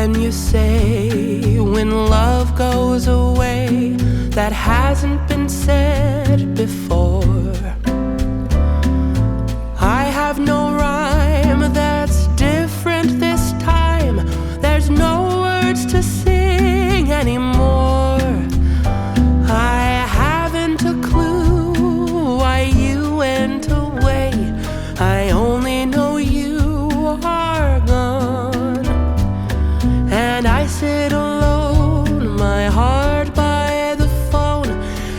When you say when love goes away, that hasn't been said before. I have no rhyme that's different this time. There's no words to sing anymore. I haven't a clue why you went away. I only know you are gone. And I sit alone, my heart by the phone.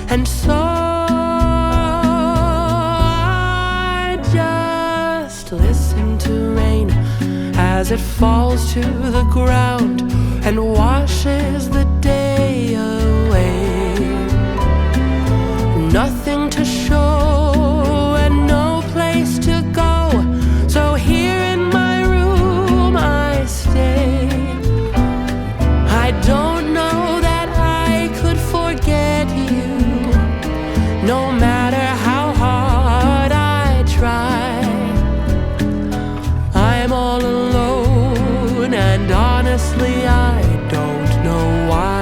And so I just listen to rain as it falls to the ground and washes the day away. Nothing to show and no place to go, so here in my room I stay. I don't know that I could forget you, no matter how hard I try. I'm all alone, and honestly I don't know why.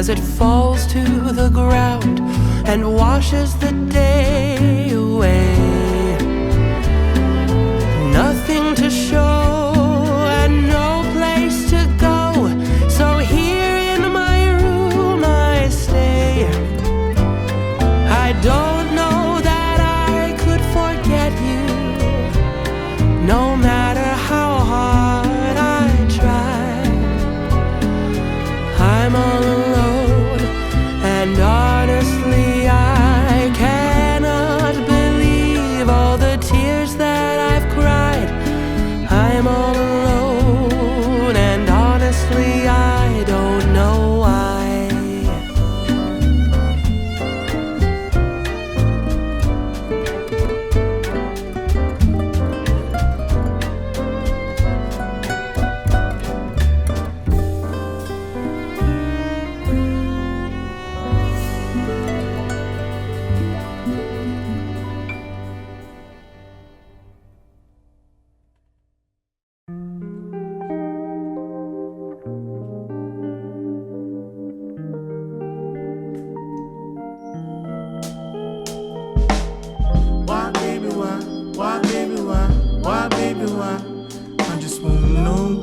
As it falls to the ground and washes the day away. Nothing to show and no place to go, so here in my room I stay. I don't know that I could forget you, no matter how hard I try. I'm all alone, and honestly I cannot believe all the tears that I've cried. I'm all alone, and honestly I don't know why. Why, baby, why? I just wanna know.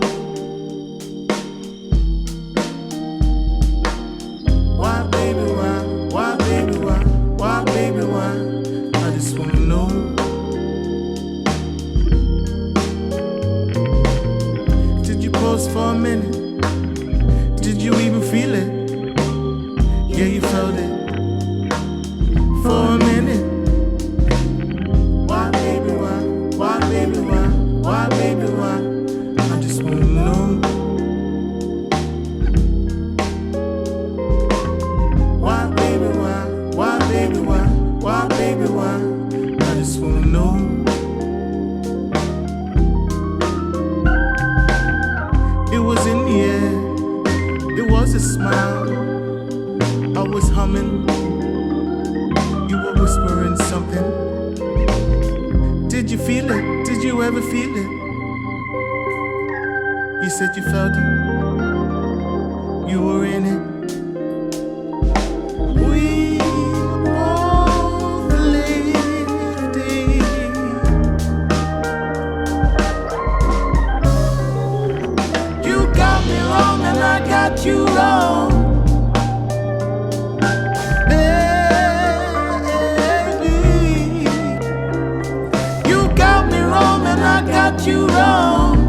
Why, baby, why? Why, baby, why? Why, baby, why? I just wanna know. Did you pause for a minute? Did you even feel it? Yeah, you felt it. For a minute. Why, baby, why? Why, baby, why? Why, baby, why? I just wanna know. Why, baby, why? Why, baby, why? Why, baby, why? I just wanna know. It was in the air, it was a smile. I was humming, you were whispering something. Did you feel it? Did you ever feel it? You said you felt it. You were in it. We both lived it. You got me wrong and I got you wrong. Baby, you got me wrong and I got you wrong.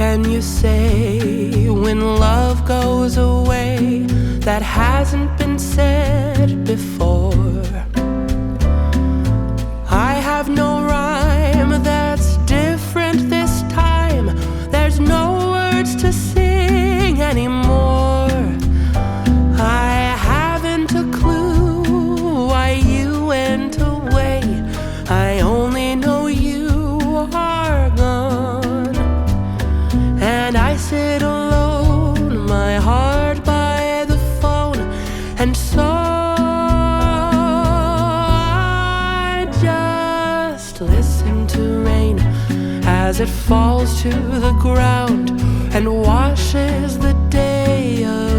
can you say when love goes away that hasn't been said before? I have no rhyme that's different this time. There's no words to sing anymore. I haven't a clue why you went away. I only know you are gone. And I sit alone, my heart by the phone, and so I just listen to rain as it falls to the ground and washes the day away.